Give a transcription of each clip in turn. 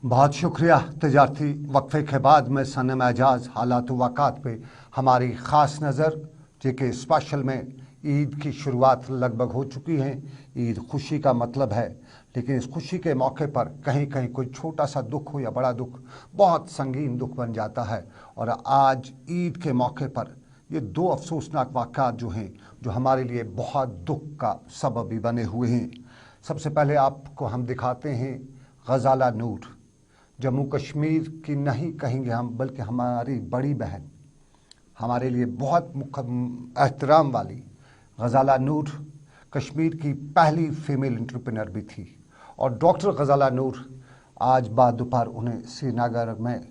बहुत शुक्रिया। तजारती वक्फे के बाद में सनम एजाज हालात वाक़ात पे हमारी ख़ास नज़र जेके स्पेशल में ईद की शुरुआत लगभग हो चुकी है। ईद खुशी का मतलब है, लेकिन इस खुशी के मौके पर कहीं कहीं कोई छोटा सा दुख हो या बड़ा दुख बहुत संगीन दुख बन जाता है। और आज ईद के मौके पर ये दो अफसोसनाक वाक़ात जो हैं, जो हमारे लिए बहुत दुख का सबब भी बने हुए हैं। सबसे पहले आपको हम दिखाते हैं गज़ाला नूर, जम्मू कश्मीर की नहीं कहेंगे हम, बल्कि हमारी बड़ी बहन, हमारे लिए बहुत एहतराम वाली गज़ाला नूर कश्मीर की पहली फीमेल एंटरप्रेन्योर भी थी। और डॉक्टर गज़ाला नूर आज बाद दोपहर उन्हें श्रीनगर में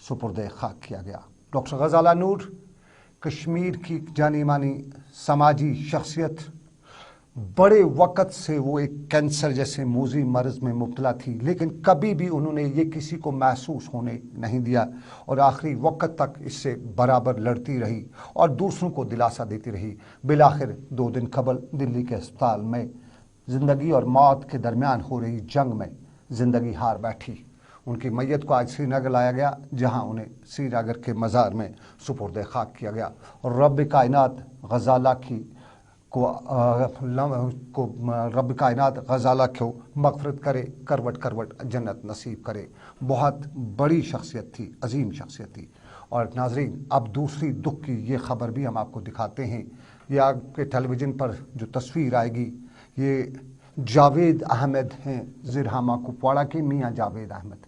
सुपुर्द खाक किया गया। डॉक्टर गज़ाला नूर कश्मीर की जानी मानी समाजी शख्सियत, बड़े वक़्त से वो एक कैंसर जैसे मोज़ी मर्ज़ में मुब्तला थी, लेकिन कभी भी उन्होंने ये किसी को महसूस होने नहीं दिया और आखिरी वक़्त तक इससे बराबर लड़ती रही और दूसरों को दिलासा देती रही। बिलाखिर 2 दिन कबल दिल्ली के अस्पताल में ज़िंदगी और मौत के दरमियान हो रही जंग में ज़िंदगी हार बैठी। उनकी मैयत को आज श्रीनगर लाया गया, जहां उन्हें श्रीनगर के मज़ार में सुपुर्द खाक किया गया। और रब कायनात गज़ाला रब कायनात गज़ाला को मग़फ़िरत करे, करवट करवट जन्नत नसीब करे। बहुत बड़ी शख्सियत थी, अजीम शख्सियत थी। और नाज़रीन, अब दूसरी दुख की ये ख़बर भी हम आपको दिखाते हैं। ये आपके टेलीविज़न पर जो तस्वीर आएगी, ये जावेद अहमद हैं, ज़िरहामा कुपवाड़ा के मियाँ जावेद अहमद।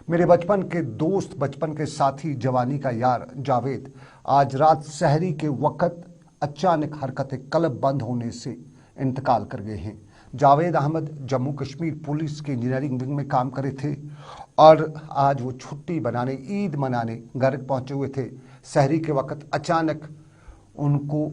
मेरे बचपन के दोस्त, बचपन के साथी, जवानी का यार जावेद आज रात सहरी के वक़्त अचानक हरकत कलब बंद होने से इंतकाल कर गए हैं। जावेद अहमद जम्मू कश्मीर पुलिस के इंजीनियरिंग विंग में काम करे थे और आज वो छुट्टी बनाने, ईद मनाने घर पहुंचे हुए थे। सहरी के वक़्त अचानक उनको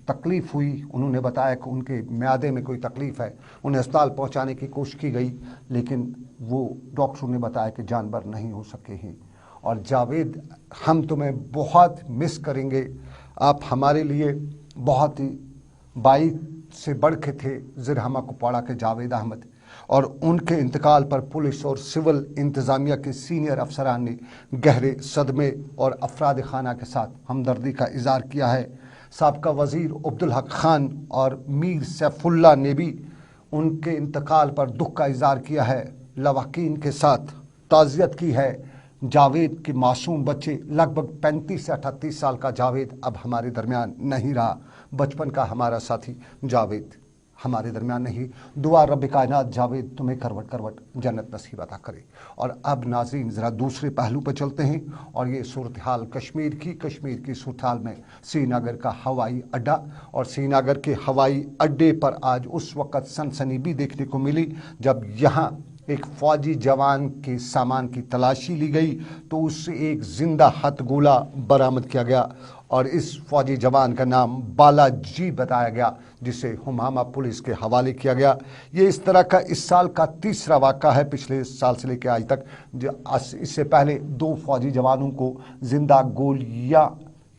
तकलीफ़ हुई। उन्होंने बताया कि उनके म्यादे में कोई तकलीफ़ है। उन्हें अस्पताल पहुंचाने की कोशिश की गई, लेकिन वो डॉक्टरों ने बताया कि जानवर नहीं हो सके हैं। और जावेद, हम तुम्हें बहुत मिस करेंगे। आप हमारे लिए बहुत ही बाई से बढ़ के थे ज़िरहामा कुपवाड़ा के जावेद अहमद। और उनके इंतकाल पर पुलिस और सिविल इंतज़ामिया के सीनियर अफसरान ने गहरे सदमे और अफराद खाना के साथ हमदर्दी का इज़हार किया है। साबका वज़ीर अब्दुल हक खान और मीर सैफुल्लाह ने भी उनके इंतकाल पर दुख का इज़हार किया है। लवाकीन के साथ ताज़ियत की है। जावेद के मासूम बच्चे, लगभग 35 से 38 साल का जावेद अब हमारे दरमियान नहीं रहा। बचपन का हमारा साथी जावेद हमारे दरमियान नहीं। दुआ रब कायनात जावेद तुम्हें करवट करवट जन्नत नसीब अता करे। और अब नाज़रीन, ज़रा दूसरे पहलू पर चलते हैं और ये सूरत हाल कश्मीर की सूरत हाल में श्रीनगर का हवाई अड्डा। और श्रीनगर के हवाई अड्डे पर आज उस वक़्त सनसनी भी देखने को मिली जब यहाँ एक फ़ौजी जवान के सामान की तलाशी ली गई तो उससे एक जिंदा हथगोला बरामद किया गया और इस फ़ौजी जवान का नाम बालाजी बताया गया, जिसे हुमामा पुलिस के हवाले किया गया। ये इस तरह का इस साल का तीसरा वाक़ा है, पिछले साल से लेकर आज तक। इससे पहले 2 फ़ौजी जवानों को जिंदा गोलियां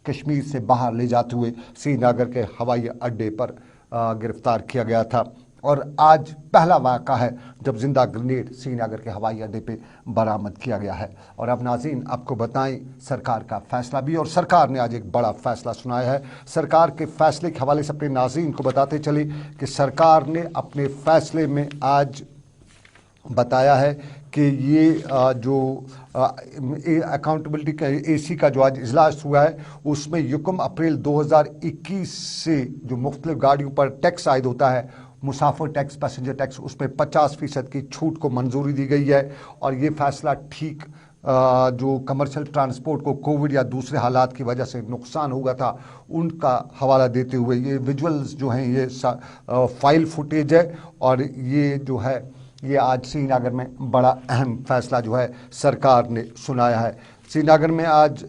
कश्मीर से बाहर ले जाते हुए श्रीनगर के हवाई अड्डे पर गिरफ्तार किया गया था। और आज पहला वाक़ा है जब जिंदा ग्रेनेड श्रीनगर के हवाई अड्डे पे बरामद किया गया है। और अब नाज़रीन, आपको बताएं सरकार का फैसला भी, और सरकार ने आज एक बड़ा फैसला सुनाया है। सरकार के फैसले के हवाले से अपने नाज़रीन को बताते चले कि सरकार ने अपने फैसले में आज बताया है कि ये जो अकाउंटेबिलिटी का AC का जो आज इजलास हुआ है, उसमें 1 अप्रैल 2021 से जो मुख्तलिफ गाड़ियों पर टैक्स आयद होता है, मुसाफिर टैक्स, पैसेंजर टैक्स, उसमें 50% की छूट को मंजूरी दी गई है। और ये फैसला ठीक जो कमर्शियल ट्रांसपोर्ट को कोविड या दूसरे हालात की वजह से नुकसान हुआ था, उनका हवाला देते हुए ये विजुअल्स जो हैं, ये फाइल फुटेज है। और ये जो है, ये आज श्रीनगर में बड़ा अहम फैसला जो है सरकार ने सुनाया है। श्रीनगर में आज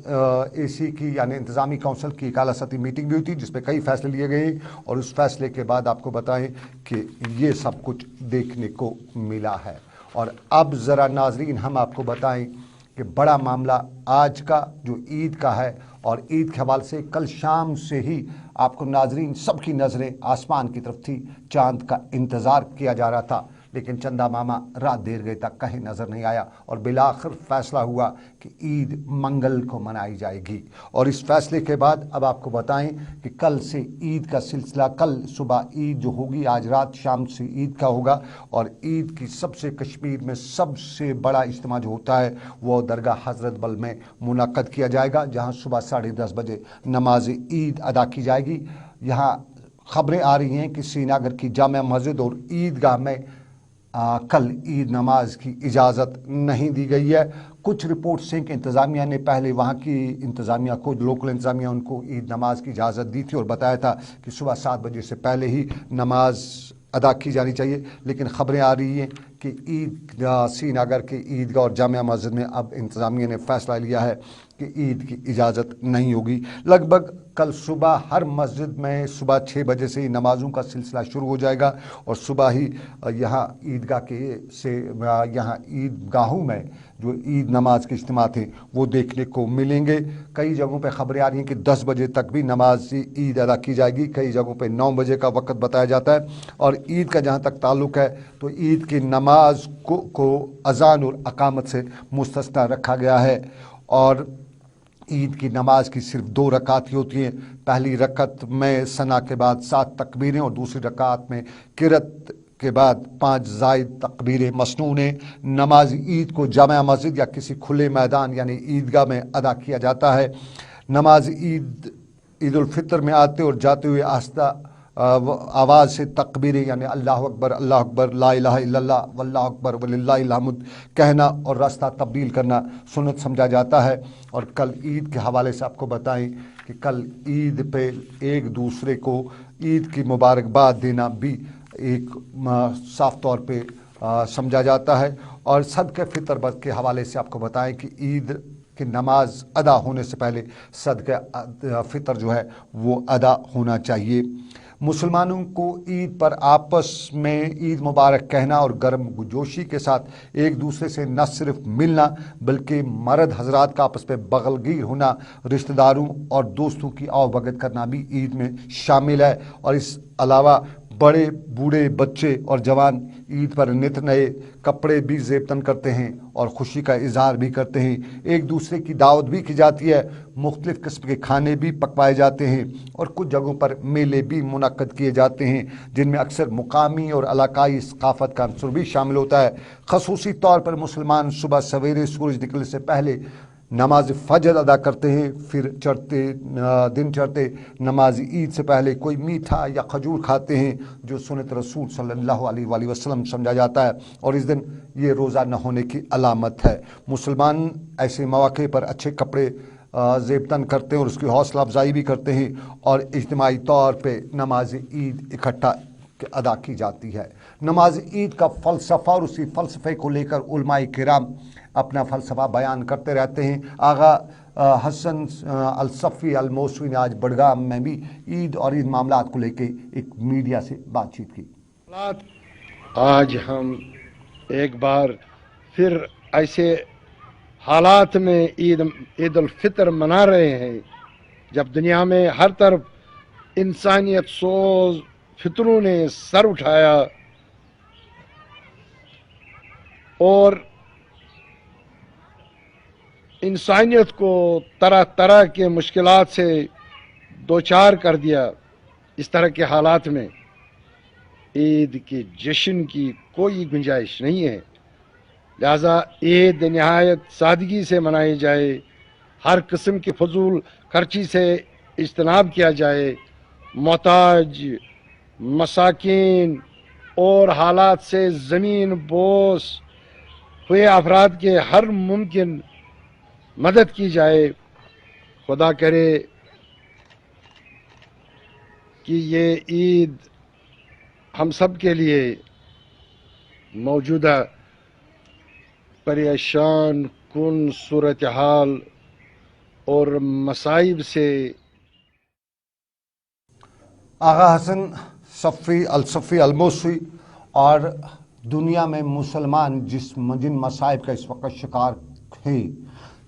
AC की यानी इंतज़ामी काउंसिल की आला सतही मीटिंग भी हुई थी, जिसपे कई फैसले लिए गए। और उस फैसले के बाद आपको बताएं कि ये सब कुछ देखने को मिला है। और अब ज़रा नाज़रीन, हम आपको बताएं कि बड़ा मामला आज का जो ईद का है, और ईद के हवाले से कल शाम से ही आपको नाज़रीन सबकी नज़रें आसमान की तरफ थी। चाँद का इंतज़ार किया जा रहा था, लेकिन चंदा मामा रात देर गए तक कहीं नज़र नहीं आया और बिलाखिर फैसला हुआ कि ईद मंगल को मनाई जाएगी। और इस फैसले के बाद अब आपको बताएं कि कल से ईद का सिलसिला, कल सुबह ईद जो होगी, आज रात शाम से ईद का होगा। और ईद की सबसे कश्मीर में सबसे बड़ा इज्तिमा जो होता है वो दरगाह हज़रत बल में मुनक्कद किया जाएगा, जहां सुबह 10:30 बजे नमाज ईद अदा की जाएगी। यहाँ खबरें आ रही हैं कि श्रीनगर की जामिया मस्जिद और ईदगाह में कल ईद नमाज की इजाज़त नहीं दी गई है। कुछ रिपोर्ट्स हैं कि इंतज़ामिया ने पहले, वहाँ की इंतज़ामिया को, लोकल इंतज़ामिया, उनको ईद नमाज की इजाज़त दी थी और बताया था कि सुबह 7 बजे से पहले ही नमाज अदा की जानी चाहिए। लेकिन ख़बरें आ रही हैं कि ईद श्रीनगर के ईदगाह और जामिया मस्जिद में अब इंतज़ामिया ने फ़ैसला लिया है कि ईद की इजाज़त नहीं होगी। लगभग कल सुबह हर मस्जिद में सुबह 6 बजे से ही नमाज़ों का सिलसिला शुरू हो जाएगा और सुबह ही यहाँ यहाँ ईदगाहों में जो ईद नमाज के इज्तिमा थे वो देखने को मिलेंगे। कई जगहों पे खबरें आ रही हैं कि 10 बजे तक भी नमाज ईद अदा की जाएगी, कई जगहों पे 9 बजे का वक्त बताया जाता है। और ईद का जहाँ तक ताल्लुक़ है तो ईद की नमाज को अज़ान और अकामत से मुस्तस्ना रखा गया है। और ईद की नमाज की सिर्फ 2 रकात ही होती हैं। पहली रकत में सना के बाद 7 तकबीरें और दूसरी रकात में किरत के बाद 5 ज़ायद तकबीरें मसनून हैं। नमाज ईद को जामिया मस्जिद या किसी खुले मैदान यानी ईदगाह में अदा किया जाता है। नमाज ईद उल फितर में आते और जाते हुए आस्था आवाज़ से तकबीरें यानी अल्लाह अकबर, ला इलाहा इल्लल्लाह, वल्लाहु अकबर वलिल्लाहिल हम्द कहना और रास्ता तब्दील करना सुन्नत समझा जाता है। और कल ईद के हवाले से आपको बताएं कि कल ईद पे एक दूसरे को ईद की मुबारकबाद देना भी एक साफ तौर पे समझा जाता है। और सदक़े फ़ितर के हवाले से आपको बताएं कि ईद की नमाज अदा होने से पहले सदक़े फ़ितर जो है वो अदा होना चाहिए। मुसलमानों को ईद पर आपस में ईद मुबारक कहना और गर्म जोशी के साथ एक दूसरे से न सिर्फ मिलना बल्कि मर्द हजरात का आपस में बगलगीर होना, रिश्तेदारों और दोस्तों की आवभगत करना भी ईद में शामिल है। और इस अलावा बड़े बूढ़े बच्चे और जवान ईद पर नित नए कपड़े भी ज़ेबतन करते हैं और ख़ुशी का इजहार भी करते हैं। एक दूसरे की दावत भी की जाती है, मुख्तलिफ़ किस्म के खाने भी पकवाए जाते हैं और कुछ जगहों पर मेले भी मुनक्कद किए जाते हैं जिनमें अक्सर मुकामी और इलाकाई सकाफ़त का अंसुर भी शामिल होता है। ख़ुसूसी तौर पर मुसलमान सुबह सवेरे सूरज निकलने से पहले नमाज फ़जर अदा करते हैं, फिर दिन चढ़ते नमाज ईद से पहले कोई मीठा या खजूर खाते हैं जो सुन्नत रसूल सल्लल्लाहु अलैहि वसल्लम समझा जाता है और इस दिन ये रोज़ा न होने की अलामत है। मुसलमान ऐसे मौके पर अच्छे कपड़े ज़ेबतन करते हैं और उसकी हौसला अफजाई भी करते हैं और इज्तिमाई तौर पर नमाज ईद इकट्ठा अदा की जाती है। नमाज ईद का फ़लसफ़ा और उसी फ़लसफ़े को लेकर उलमाए किराम अपना फ़लसफ़ा बयान करते रहते हैं। आगा हसन अल-सफ़ी अल-मौसवी ने आज बड़गाम में भी ईद और इन मामलात को लेकर एक मीडिया से बातचीत की। आज हम एक बार फिर ऐसे हालात में ईद उल फितर मना रहे हैं जब दुनिया में हर तरफ इंसानियत सोज फितरों ने सर उठाया और इंसानियत को तरह तरह के मुश्किलात से दो चार कर दिया। इस तरह के हालात में ईद के जश्न की कोई गुंजाइश नहीं है। लिहाजा ईद नहायत सादगी से मनाई जाए, हर किस्म की फजूल खर्ची से इज्तनाब किया जाए, मोहताज, मसाकिन और हालात से ज़मीन बोस हुए अफराद के हर मुमकिन मदद की जाए। खुदा करे कि ये ईद हम सब के लिए मौजूदा परेशान कुन सूरत हाल और मसाइब से आगा हसन सफ़ी अल-सफ़ी अल-मौसवी और दुनिया में मुसलमान जिन मसाइब का इस वक्त शिकार हैं,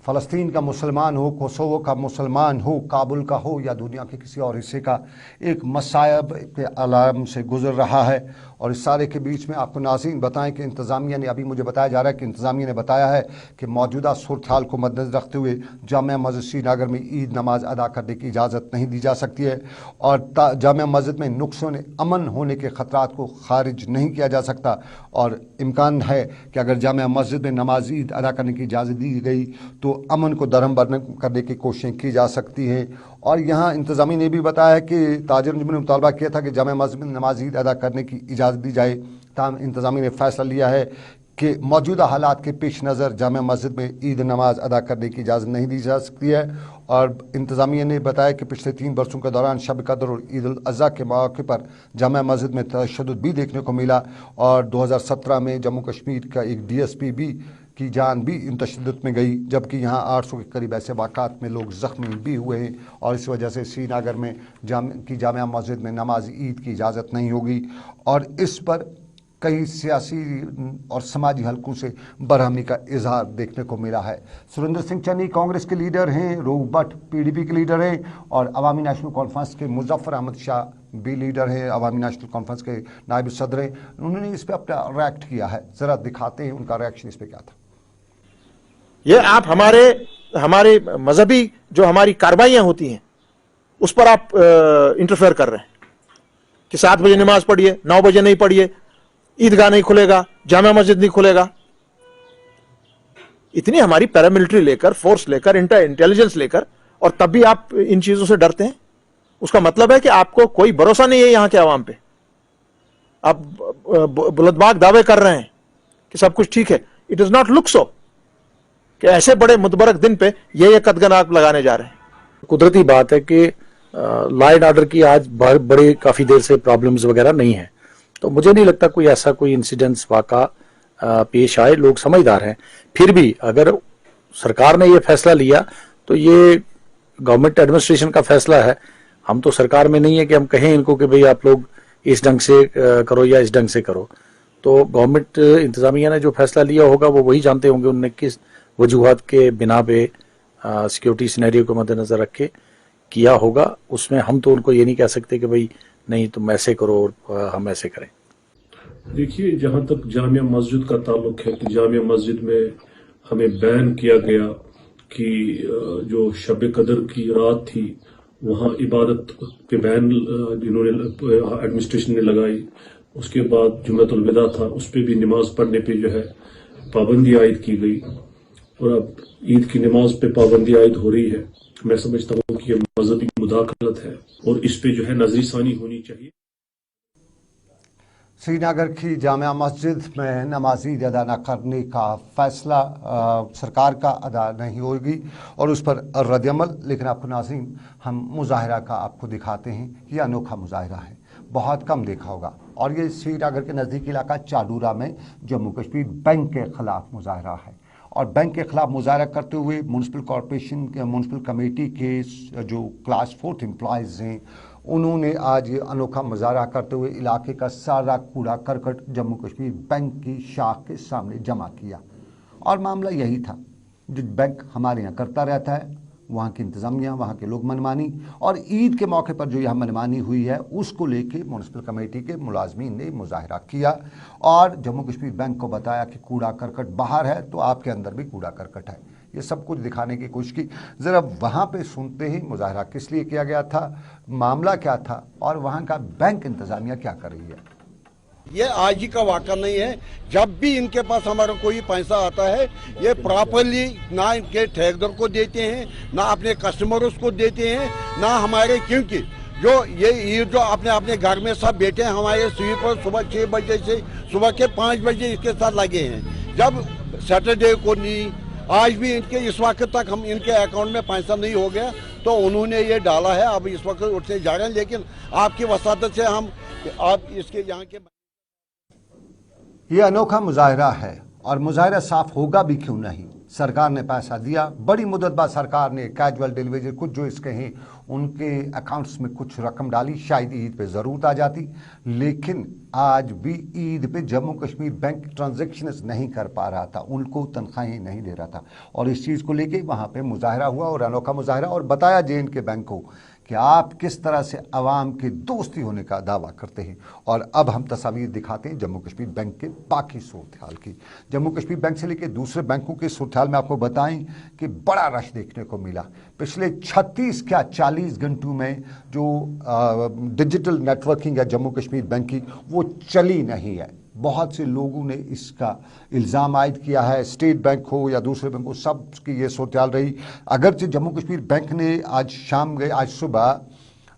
फ़लस्तीन का मुसलमान हो, कोसोवो का मुसलमान हो, काबुल का हो या दुनिया के किसी और हिस्से का, एक मसायब के अलार्म से गुजर रहा है। और इस सारे के बीच में आपको नाज़रीन बताएं कि इंतज़ामिया ने, अभी मुझे बताया जा रहा है कि इंतज़ामिया ने बताया है कि मौजूदा सूरत हाल को मद्देनज़र रखते हुए जामिया मस्जिद श्रीनगर में ईद नमाज अदा करने की इजाज़त नहीं दी जा सकती है और जामिया मस्जिद में नुक्सान अमन होने के ख़तरात को खारिज नहीं किया जा सकता। और इम्कान है कि अगर जामिया मस्जिद में नमाज ईद अदा करने की इजाज़त दी गई तो अमन को दरहमदर करने की कोशिशें की जा सकती हैं। और यहाँ इंतज़ामिया ने भी बताया कि ताजिर अंजुमन ने मुतालबा किया था कि जामिया मस्जिद में नमाज ईद अदा करने की इजाज़त दी जाए, ताहम इंतज़ामिया ने फ़ैसला लिया है कि मौजूदा हालात के पेश नज़र जामिया मस्जिद में ईद नमाज अदा करने की इजाज़त नहीं दी जा सकती है। और इंतज़ामिया ने बताया कि पिछले 3 बरसों के दौरान शब कदर और ईद उल अज़हा के मौके पर जामिया मस्जिद में तशद्दुद भी देखने को मिला और 2017 में जम्मू कश्मीर का एक DSP भी की जान भी इन तशद्दुद में गई, जबकि यहाँ 800 के करीब ऐसे वाक़ात में लोग ज़ख्मी भी हुए हैं। और इस वजह से श्रीनगर में जामिया मस्जिद में नमाज ईद की इजाज़त नहीं होगी। और इस पर कई सियासी और समाजी हलकों से बरहमी का इजहार देखने को मिला है। सुरेंद्र सिंह चन्नी कांग्रेस के लीडर हैं, रोहू भट्ट PDP के लीडर हैं और अवामी नेशनल कॉन्फ्रेंस के मुजफ्फर अहमद शाह भी लीडर हैं, अवामी नेशनल कॉन्फ्रेंस के नायब सदर हैं। उन्होंने इस पर अपना रिएक्ट किया है, ज़रा दिखाते हैं उनका रिएक्शन इस पर क्या था। ये आप हमारे मजहबी जो हमारी कार्रवाइयां होती हैं उस पर आप इंटरफेयर कर रहे हैं कि 7 बजे नमाज पढ़िए, 9 बजे नहीं पढ़िए, ईदगाह नहीं खुलेगा, जामिया मस्जिद नहीं खुलेगा। इतनी हमारी पैरामिलिट्री लेकर, फोर्स लेकर, इंटेलिजेंस लेकर, और तब भी आप इन चीजों से डरते हैं। उसका मतलब है कि आपको कोई भरोसा नहीं है यहां के अवाम पे। आप बुलंदबाग दावे कर रहे हैं कि सब कुछ ठीक है। It is not look so कि ऐसे बड़े मुतबरक दिन पे ये कदगन आप लगाने जा रहे हैं। कुदरती बात है कि लॉ एंड ऑर्डर की आज बड़े काफी देर से प्रॉब्लम्स वगैरह नहीं है, तो मुझे नहीं लगता कोई ऐसा कोई इंसिडेंट्स वाक़ा पेश आए। लोग समझदार हैं। फिर भी अगर सरकार ने ये फैसला लिया तो ये गवर्नमेंट एडमिनिस्ट्रेशन का फैसला है। हम तो सरकार में नहीं है कि हम कहें इनको कि भाई आप लोग इस ढंग से करो या इस ढंग से करो। तो गवर्नमेंट इंतजामिया ने जो फैसला लिया होगा वो वही जानते होंगे उनने किस वजूहात के बिना पे सिक्योरिटी सिनेरियो को मद्देनजर रख के किया होगा। उसमें हम तो उनको ये नहीं कह सकते कि भाई नहीं तुम ऐसे करो और हम ऐसे करें। देखिए, जहां तक जामिया मस्जिद का ताल्लुक है कि जामिया मस्जिद में हमें बैन किया गया कि जो शब कदर की रात थी वहां इबादत पे बैन जिन्होंने एडमिनिस्ट्रेशन ने लगाई। उसके बाद जुम्मतुल विदा था, उस पर भी नमाज पढ़ने पे जो है पाबंदी आयद की गई और अब ईद की नमाज पे पाबंदी आयद हो रही है। मैं समझता हूँ कि यह मजहबी मुदाखलत है और इस पे जो है नजरीसानी होनी चाहिए। श्रीनगर की जामिया मस्जिद में नमाज ईद अदा न करने का फैसला सरकार का अदा नहीं होगी और उस पर रद्दअमल। लेकिन आपको नाज़रीन हम मुजाहिरा का आपको दिखाते हैं। ये अनोखा मुजाहिरा है, बहुत कम देखा होगा। और ये श्रीनगर के नज़दीकी इलाका चाडूरा में जम्मू कश्मीर बैंक के ख़िलाफ़ मुजाहिरा है। और बैंक के ख़िलाफ़ मुजाहिरा करते हुए म्यूनसिपल कॉरपोरेशन के म्यूनसिपल कमेटी के जो क्लास 4 एम्प्लॉयज़ हैं उन्होंने आज ये अनोखा मुजाहरा करते हुए इलाके का सारा कूड़ा करकट जम्मू कश्मीर बैंक की शाख के सामने जमा किया। और मामला यही था जो बैंक हमारे यहाँ करता रहता है, वहाँ की इंतज़ामिया, वहाँ के लोग मनमानी। और ईद के मौके पर जो यहाँ मनमानी हुई है उसको लेके म्यूनसिपल कमेटी के मुलाजमीन ने मुजाहरा किया और जम्मू कश्मीर बैंक को बताया कि कूड़ा करकट बाहर है तो आपके अंदर भी कूड़ा करकट है। ये सब कुछ दिखाने की कोशिश की। ज़रा वहाँ पे सुनते ही मुजाहरा किस लिए किया गया था, मामला क्या था और वहाँ का बैंक इंतज़ामिया क्या कर रही है। ये आज ही का वाक़ा नहीं है। जब भी इनके पास हमारा कोई पैसा आता है ये प्रॉपरली ना इनके ठेकेदार को देते हैं, ना अपने कस्टमर्स को देते हैं, ना हमारे, क्योंकि जो ये जो अपने घर में सब बैठे हैं हमारे स्वीपर सुबह 6 बजे से सुबह के 5 बजे इसके साथ लगे हैं। जब सैटरडे को नहीं, आज भी इनके इस वक्त तक हम इनके अकाउंट में पैसा नहीं हो गया तो उन्होंने ये डाला है। अब इस वक्त उठने जा रहे हैं, लेकिन आपकी वसादत से हम आप इसके यहाँ के ये अनोखा मुजाहिरा है और मुजाहिरा साफ होगा भी क्यों नहीं। सरकार ने पैसा दिया, बड़ी मुद्दत बाद सरकार ने कैजुअल डिलीवरी कुछ जो इसके हैं उनके अकाउंट्स में कुछ रकम डाली, शायद ईद पे ज़रूरत आ जाती, लेकिन आज भी ईद पे जम्मू कश्मीर बैंक ट्रांजैक्शंस नहीं कर पा रहा था, उनको तनख्वाहें नहीं दे रहा था। और इस चीज़ को लेके वहाँ पे मुजाहरा हुआ और अनोखा मुजाहरा, और बताया JNK बैंक को कि आप किस तरह से अवाम के दोस्ती होने का दावा करते हैं। और अब हम तस्वीर दिखाते हैं जम्मू कश्मीर बैंक के बाकी सूरत हाल की। जम्मू कश्मीर बैंक से लेकर दूसरे बैंकों के सूरत हाल में आपको बताएं कि बड़ा रश देखने को मिला। पिछले 36 क्या 40 घंटों में जो डिजिटल नेटवर्किंग है जम्मू कश्मीर बैंक की वो चली नहीं है। बहुत से लोगों ने इसका इल्ज़ाम आयद किया है, स्टेट बैंक हो या दूसरे बैंक हो, सब की ये सूरत हाल रही। अगरचे जम्मू कश्मीर बैंक ने आज सुबह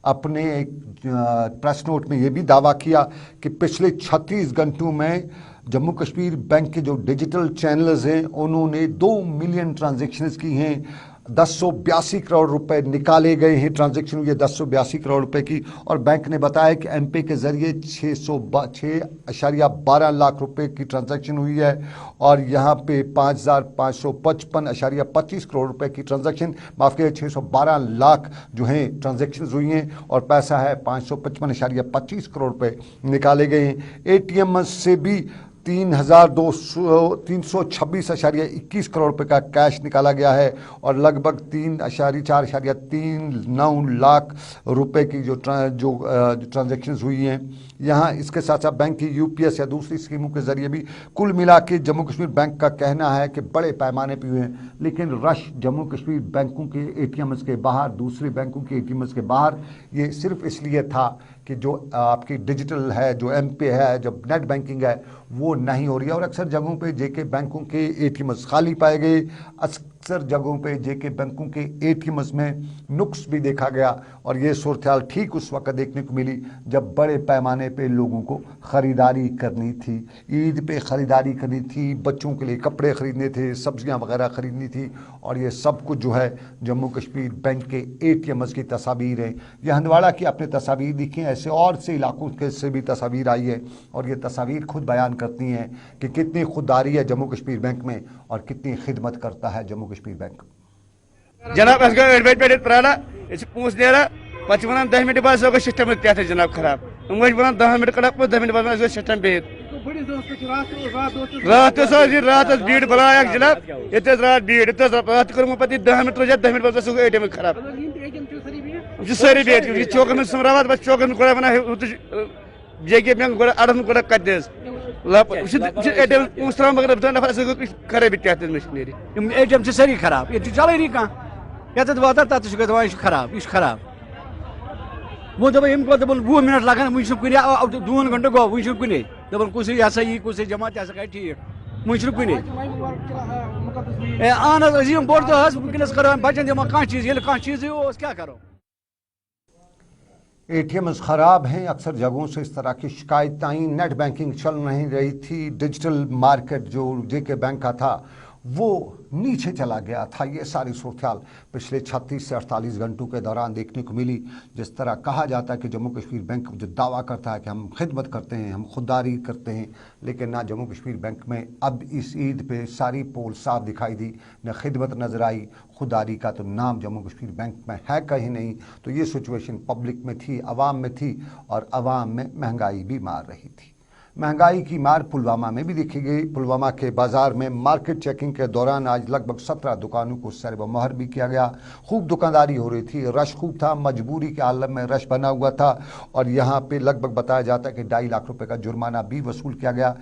अपने एक प्रेस नोट में ये भी दावा किया कि पिछले 36 घंटों में जम्मू कश्मीर बैंक के जो डिजिटल चैनल्स हैं उन्होंने 2 मिलियन ट्रांजैक्शंस की हैं, 1082 करोड़ रुपए निकाले गए हैं, ट्रांजैक्शन हुई है 1082 करोड़ रुपए की। और बैंक ने बताया कि MP के जरिए 6.12 लाख रुपए की ट्रांजैक्शन हुई है और यहाँ पे 5555.25 करोड़ रुपए की ट्रांजैक्शन, माफ कीजिए 612 लाख जो हैं ट्रांजैक्शन हुई हैं और पैसा है 555.25 करोड़ रुपए निकाले गए हैं। ATM से भी 326.21 करोड़ रुपए का कैश निकाला गया है और लगभग 4.39 लाख रुपए की जो ट्रांजैक्शंस हुई हैं। यहाँ इसके साथ साथ बैंक की UPS या दूसरी स्कीमों के जरिए भी कुल मिला के जम्मू कश्मीर बैंक का कहना है कि बड़े पैमाने पर हुए हैं। लेकिन रश जम्मू कश्मीर बैंकों के ATMs के बाहर, दूसरे बैंकों के ATMs के बाहर ये सिर्फ इसलिए था कि जो आपकी डिजिटल है, जो MP है, जो नेट बैंकिंग है वो नहीं हो रही है। और अक्सर जगहों पे JK बैंकों के ATMs खाली पाए गए, अक्सर जगहों पे JK बैंकों के ATMs में नुक्स भी देखा गया। और ये सूरत हाल ठीक उस वक्त देखने को मिली जब बड़े पैमाने पे लोगों को ख़रीदारी करनी थी, ईद पे ख़रीदारी करनी थी, बच्चों के लिए कपड़े ख़रीदने थे, सब्जियां वगैरह ख़रीदनी थी। और ये सब कुछ जो है जम्मू कश्मीर बैंक के ATMs की तस्वीर है। ये हंदवाड़ा की आपने तस्वीर देखी है, ऐसे और से इलाकों के से भी तस्वीर आई है और ये तस्वीर खुद बयान करती हैं कि कितनी खुददारी है जम्मू कश्मीर बैंक में और कितनी खिदमत करता है जम्मू कश्मीर बैंक। जनाब पे प्राला पूछ नेरा पे वन 10 मिनट बाद सिस्टम जनाब खराब, वन 10 मिनट कड़ा 10 मिनट बाद सिस्टम बिहित रात भीड़ बला जनाब ये रात भीड़ रात कर 10 मिनट रोज 10 मिनट बाद ATM खराब सारी बिहित चौकन में समराबाद बस चौकन में वन JK बैंक अड़न गो कत ATM पूछ त्रा मगर नफर खराबी ATM सारी खराब, ये चलानी कह वाता तथ दपान खराब, यह खराब। वो दप 20 मिनट लगान वो कुन 2 घंटे गो वो कुन दपान कुछ यह यह कुछ जमा कर ठीक वो कुन अहन अजीम बोड़ दह वनस करो बचन जमा कह चीज कह चीज क्या करो। ATMs ख़राब हैं, अक्सर जगहों से इस तरह की शिकायत आई। नेट बैंकिंग चल नहीं रही थी, डिजिटल मार्केट जो JK बैंक का था वो नीचे चला गया था। ये सारी सूरत हाल पिछले 36 से 48 घंटों के दौरान देखने को मिली। जिस तरह कहा जाता है कि जम्मू कश्मीर बैंक जो दावा करता है कि हम खिदमत करते हैं, हम खुददारी करते हैं, लेकिन ना जम्मू कश्मीर बैंक में अब इस ईद पे सारी पोल साफ दिखाई दी, न खिदमत नज़र आई, खुददारी का तो नाम जम्मू कश्मीर बैंक में है कहीं नहीं। तो ये सिचुएशन पब्लिक में थी, आवाम में थी और आवाम में महंगाई भी मार रही थी। महंगाई की मार पुलवामा में भी देखी गई। पुलवामा के बाजार में मार्केट चेकिंग के दौरान आज लगभग 17 दुकानों को सर व मोहर भी किया गया। खूब दुकानदारी हो रही थी, रश खूब था, मजबूरी के आलम में रश बना हुआ था और यहाँ पे लगभग बताया जाता है कि 2.5 लाख रुपए का जुर्माना भी वसूल किया गया।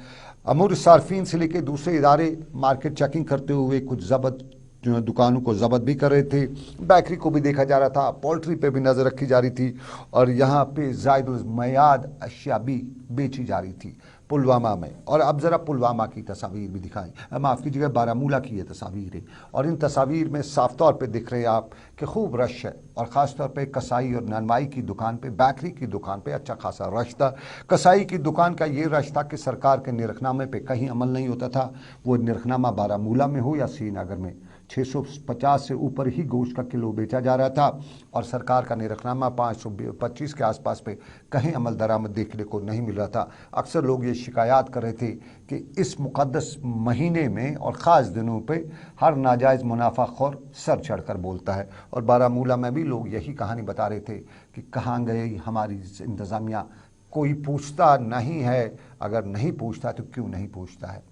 अमूर सार्फिन से लेकर दूसरे इदारे मार्केट चेकिंग करते हुए कुछ जब्त दुकानों को जब्त भी कर रहे थे। बेकरी को भी देखा जा रहा था, पोल्ट्री पे भी नज़र रखी जा रही थी और यहाँ पे ज़ायदुल मयाद अशिया भी बेची जा रही थी पुलवामा में। और अब ज़रा पुलवामा की तस्वीर भी दिखाएं, माफ़ कीजिएगा बारामूला की ये तस्वीर है और इन तस्वीर में साफ तौर पे दिख रहे हैं आप कि खूब रश है और ख़ास तौर पे कसाई और ननवाई की दुकान पे, बेकरी की दुकान पे अच्छा खासा रश था। कसाई की दुकान का ये रश था कि सरकार के निरखनामे पे कहीं अमल नहीं होता था, वो निरखनामा बारामूला में हो या श्रीनगर में। 650 से ऊपर ही गोश्त का किलो बेचा जा रहा था और सरकार का निरखनामा 525 के आसपास पे कहीं अमल दरामद देखने को नहीं मिल रहा था। अक्सर लोग ये शिकायत कर रहे थे कि इस मुक़द्दस महीने में और ख़ास दिनों पे हर नाजायज़ मुनाफाखोर सर चढ़कर बोलता है। और बारामूला में भी लोग यही कहानी बता रहे थे कि कहाँ गई हमारी इंतज़ामिया, कोई पूछता नहीं है, अगर नहीं पूछता तो क्यों नहीं पूछता है।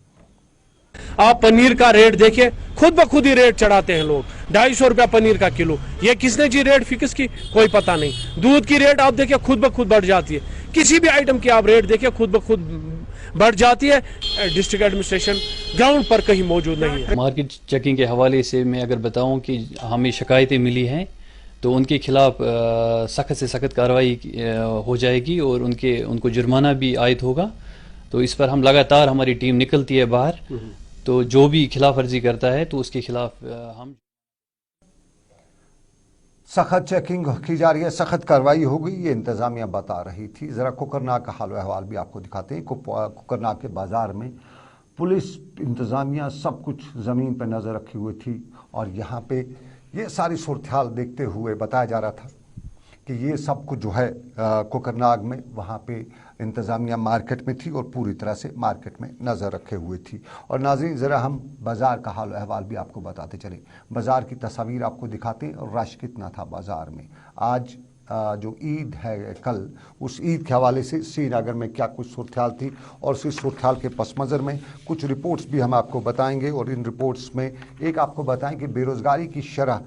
आप पनीर का रेट देखिए, खुद ब खुद ही रेट चढ़ाते हैं लोग। 250 रुपया पनीर का किलो, ये किसने जी रेट फिक्स की, कोई पता नहीं। दूध की रेट आप देखिए खुद ब खुद बढ़ जाती है, किसी भी आइटम की आप रेट देखिए खुद ब खुद बढ़ जाती है। डिस्ट्रिक्ट एडमिनिस्ट्रेशन ग्राउंड पर कहीं मौजूद नहीं है। मार्केट चेकिंग के हवाले से मैं अगर बताऊं कि हमें शिकायतें मिली हैं तो उनके खिलाफ सख्त से सख्त कार्रवाई हो जाएगी और उनको जुर्माना भी आयद होगा। तो इस पर हम लगातार, हमारी टीम निकलती है बाहर, तो जो भी खिलाफ वर्जी करता है तो उसके खिलाफ हम सख्त चेकिंग की जा रही है, सख्त कार्रवाई होगी, ये इंतज़ामिया बता रही थी। ज़रा कोकरनाग का हाल अहवाल भी आपको दिखाते हैं। कोकरनाग के बाज़ार में पुलिस इंतज़ामिया सब कुछ ज़मीन पर नज़र रखी हुई थी और यहाँ पे ये सारी सूरत हाल देखते हुए बताया जा रहा था कि ये सब कुछ जो है कोकरनाग में वहाँ पे इंतज़ामिया मार्केट में थी और पूरी तरह से मार्केट में नज़र रखे हुए थी। और नाज़रीन, ज़रा हम बाज़ार का हाल अहवाल भी आपको बताते चले, बाज़ार की तस्वीर आपको दिखाते हैं और रश कितना था बाज़ार में। आज जो ईद है कल, उस ईद के हवाले से श्रीनगर में क्या कुछ सूरत हाल थी और उस सूरत हाल के पस मंज़र में कुछ रिपोर्ट्स भी हम आपको बताएंगे। और इन रिपोर्ट्स में एक आपको बताएं कि बेरोज़गारी की शरह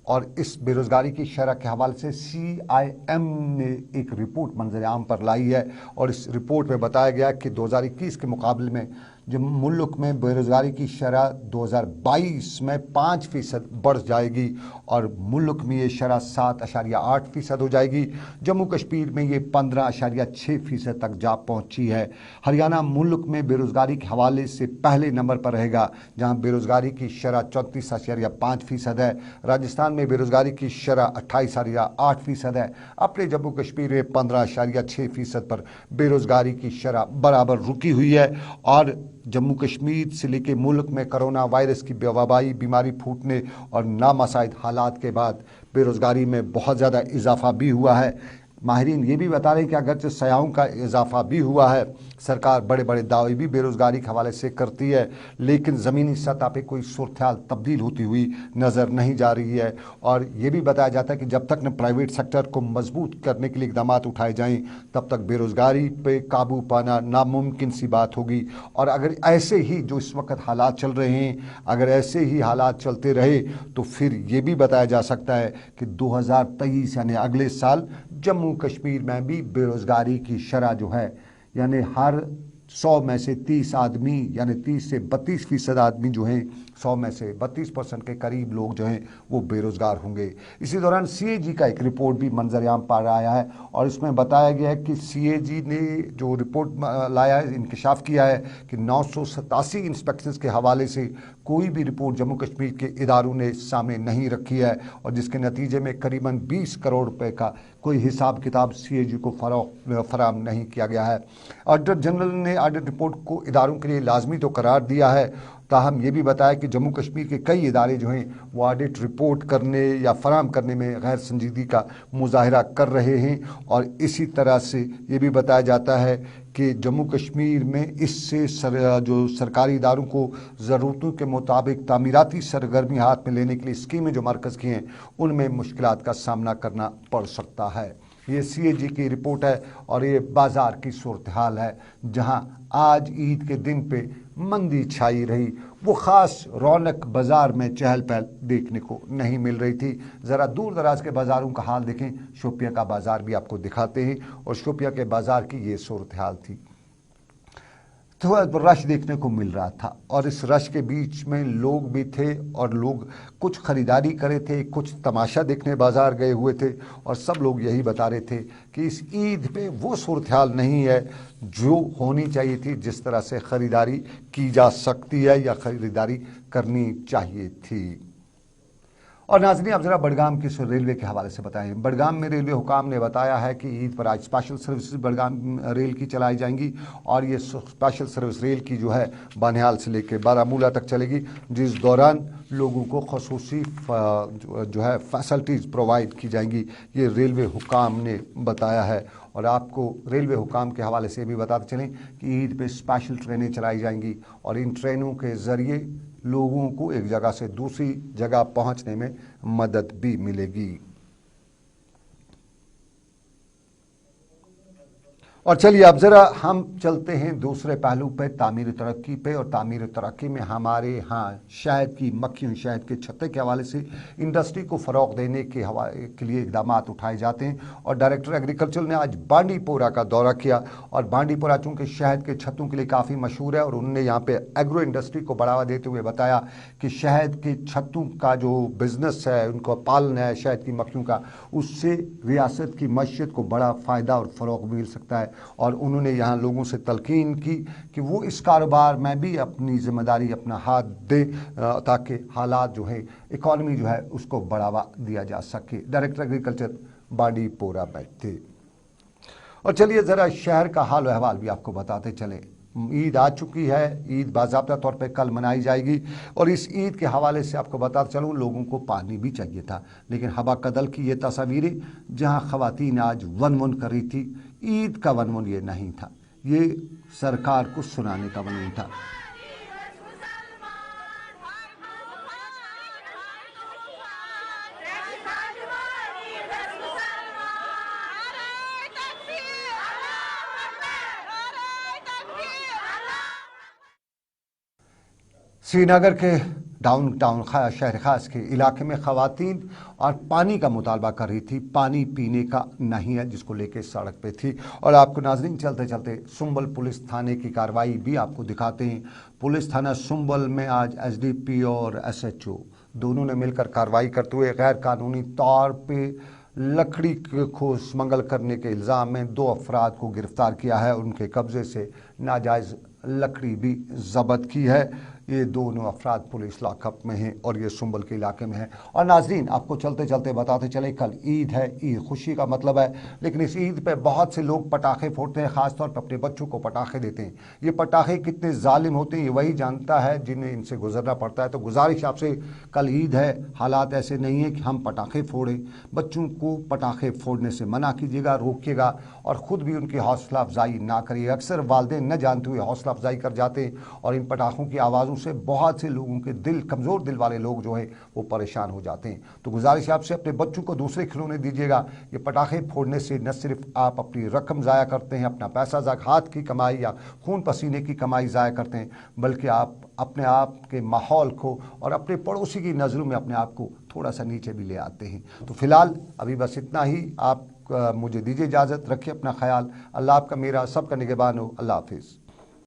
और इस बेरोज़गारी की शरह के हवाले से CIM ने एक रिपोर्ट मंजर आम पर लाई है और इस रिपोर्ट में बताया गया कि 2021 के मुकाबले में जो मुल्क में बेरोज़गारी की शरह 2022 में 5% बढ़ जाएगी और मुल्क में ये शरह 7.8% हो जाएगी। जम्मू कश्मीर में ये 15.6% तक जा पहुंची है। हरियाणा मुल्क में बेरोज़गारी के हवाले से पहले नंबर पर रहेगा, जहां बेरोज़गारी की शरह 34.5% है। राजस्थान में बेरोज़गारी की शरह 28.8% है। अपने जम्मू कश्मीर में 15.6% पर बेरोज़गारी की शरह बराबर रुकी हुई है। और जम्मू कश्मीर से लेकर मुल्क में कोरोना वायरस की वबाई बीमारी फूटने और नामसाइद हालात के बाद बेरोज़गारी में बहुत ज़्यादा इजाफा भी हुआ है। माहिरीन ये भी बता रहे हैं कि अगरचे सयाहों का इजाफा भी हुआ है, सरकार बड़े बड़े दावे भी बेरोज़गारी के हवाले से करती है, लेकिन ज़मीनी सतह पे कोई सूरत हाल तब्दील होती हुई नज़र नहीं जा रही है। और ये भी बताया जाता है कि जब तक न प्राइवेट सेक्टर को मजबूत करने के लिए इकदाम उठाए जाएँ, तब तक बेरोज़गारी पे काबू पाना नामुमकिन सी बात होगी। और अगर ऐसे ही जो इस वक्त हालात चल रहे हैं, अगर ऐसे ही हालात चलते रहे तो फिर ये भी बताया जा सकता है कि 2023 यानी अगले साल जम्मू कश्मीर में भी बेरोज़गारी की शरह जो है, यानी हर 100 में से 30 आदमी यानी 30 से 32% आदमी जो हैं, 100 में से 32% के करीब लोग जो हैं वो बेरोज़गार होंगे। इसी दौरान CAG का एक रिपोर्ट भी मंजर-ए-आम पर आया है और इसमें बताया गया है कि CAG ने जो रिपोर्ट लाया है, इंकशाफ किया है कि 987 इंस्पेक्शंस के हवाले से कोई भी रिपोर्ट जम्मू कश्मीर के इदारों ने सामने नहीं रखी है और जिसके नतीजे में करीबन 20 करोड़ रुपए का कोई हिसाब किताब CAG को फराहम नहीं किया गया है। ऑडिटर जनरल ने ऑडिट रिपोर्ट को इदारों के लिए लाजमी तो करार दिया है, ताहम ये भी बताया कि जम्मू कश्मीर के कई इदारे जो हैं वो ऑडिट रिपोर्ट करने या फराहम करने में गैर संजीदगी का मुजाहरा कर रहे हैं। और इसी तरह से ये भी बताया जाता है कि जम्मू कश्मीर में इससे जो सरकारी इदारों को ज़रूरतों के मुताबिक तामीराती सरगर्मी हाथ में लेने के लिए स्कीमें जो मरकज़ की हैं, उनमें मुश्किलात का सामना करना पड़ सकता है। ये CAG की रिपोर्ट है और ये बाज़ार की सूरत हाल है, जहां आज ईद के दिन पे मंदी छाई रही, वो ख़ास रौनक बाज़ार में चहल पहल देखने को नहीं मिल रही थी। ज़रा दूर दराज के बाज़ारों का हाल देखें, शोपियां का बाज़ार भी आपको दिखाते हैं और शोपियां के बाज़ार की ये सूरत हाल थी। थोड़ा रश देखने को मिल रहा था और इस रश के बीच में लोग भी थे और लोग कुछ ख़रीदारी करे थे, कुछ तमाशा देखने बाज़ार गए हुए थे और सब लोग यही बता रहे थे कि इस ईद पे वो सूरत हाल नहीं है जो होनी चाहिए थी, जिस तरह से ख़रीदारी की जा सकती है या ख़रीदारी करनी चाहिए थी। और नाज़रीन अब जरा बडगाम की रेलवे के हवाले से बताएं। बडगाम में रेलवे हुकाम ने बताया है कि ईद पर आज स्पेशल सर्विस बडगाम रेल की चलाई जाएंगी और ये स्पेशल सर्विस रेल की जो है बानिहाल से लेकर बारामूला तक चलेगी, जिस दौरान लोगों को खसूसी जो है फैसिलिटीज़ प्रोवाइड की जाएंगी, ये रेलवे हुकाम ने बताया है। और आपको रेलवे हुकाम के हवाले से भी बताते चलें कि ईद पे स्पेशल ट्रेनें चलाई जाएंगी और इन ट्रेनों के ज़रिए लोगों को एक जगह से दूसरी जगह पहुंचने में मदद भी मिलेगी। और चलिए अब ज़रा हम चलते हैं दूसरे पहलू पे, तामीर तरक्की पे। और तामीर तरक्की में हमारे यहाँ शहद की मक्खियों, शहद के छत्ते के हवाले से इंडस्ट्री को फ़रोग़ देने के लिए इक़दाम उठाए जाते हैं। और डायरेक्टर एग्रीकल्चर ने आज बांडीपोरा का दौरा किया और बांडीपोरा चूँकि शहद के छत्तों के लिए काफ़ी मशहूर है और उन्होंने यहाँ पे एग्रो इंडस्ट्री को बढ़ावा देते हुए बताया कि शहद के छत्तों का जो बिज़नेस है, उनको पालन है शहद की मक्खियों का, उससे रियासत की मईशत को बड़ा फ़ायदा और फ़रोग़ मिल सकता है। और उन्होंने यहाँ लोगों से तलकीन की कि वो इस कारोबार में भी अपनी ज़िम्मेदारी अपना हाथ दे ताकि हालात जो है, इकॉनमी जो है उसको बढ़ावा दिया जा सके। डायरेक्टर एग्रीकल्चर बांडीपोरा में थे। और चलिए ज़रा शहर का हाल अहवाल भी आपको बताते चले। ईद आ चुकी है, ईद बाज़ाब्ता तौर पे कल मनाई जाएगी और इस ईद के हवाले से आपको बताते चलूँ लोगों को पानी भी चाहिए था, लेकिन हवा कदल की ये तस्वीरें जहाँ ख़वातीन आज वन वन कर रही थी, ईद का वन वन ये नहीं था, ये सरकार को सुनाने का वन वन था। श्रीनगर के डाउनटाउन शहर खास के इलाके में ख़वातीन और पानी का मुतालबा कर रही थी, पानी पीने का नहीं है, जिसको लेके सड़क पे थी। और आपको नाज़रीन चलते चलते सुंबल पुलिस थाने की कार्रवाई भी आपको दिखाते हैं। पुलिस थाना सुंबल में आज एसडीपी और एसएचओ दोनों ने मिलकर कार्रवाई करते हुए गैर कानूनी तौर पे लकड़ी को स्मगल करने के इल्ज़ाम में 2 अफराद को गिरफ्तार किया है। उनके कब्ज़े से नाजायज़ लकड़ी भी ज़ब्त की है। ये दोनों अफराद पुलिस लॉकअप में हैं और ये सुंबल के इलाके में है। और नाजरीन आपको चलते चलते बताते चले कल ईद है, ईद खुशी का मतलब है, लेकिन इस ईद पे बहुत से लोग पटाखे फोड़ते हैं, ख़ासतौर पर अपने बच्चों को पटाखे देते हैं। ये पटाखे कितने जालिम होते हैं ये वही जानता है जिन्हें इनसे गुजरना पड़ता है। तो गुजारिश आपसे, कल ईद है, हालात ऐसे नहीं है कि हम पटाखे फोड़ें, बच्चों को पटाखे फोड़ने से मना कीजिएगा, रोकिएगा और ख़ुद भी उनकी हौसला अफजाई ना करिए। अक्सर वालिदैन न जानते हुए हौसला अफजाई कर जाते हैं और इन पटाखों की आवाज़ों से बहुत से लोगों के दिल, कमज़ोर दिल वाले लोग जो है वो परेशान हो जाते हैं। तो गुजारिश आपसे, अपने बच्चों को दूसरे खिलौने दीजिएगा। ये पटाखे फोड़ने से न सिर्फ आप अपनी रकम ज़ाया करते हैं, अपना पैसा हाथ की कमाई या खून पसीने की कमाई ज़ाया करते हैं, बल्कि आप अपने आप के माहौल को और अपने पड़ोसी की नज़रों में अपने आप को थोड़ा सा नीचे भी ले आते हैं। तो फिलहाल अभी बस इतना ही। आप मुझे दीजिए इजाज़त, रखिए अपना ख्याल। अल्लाह आपका मेरा सबका निगहबान हो। अल्लाह हाफिज़।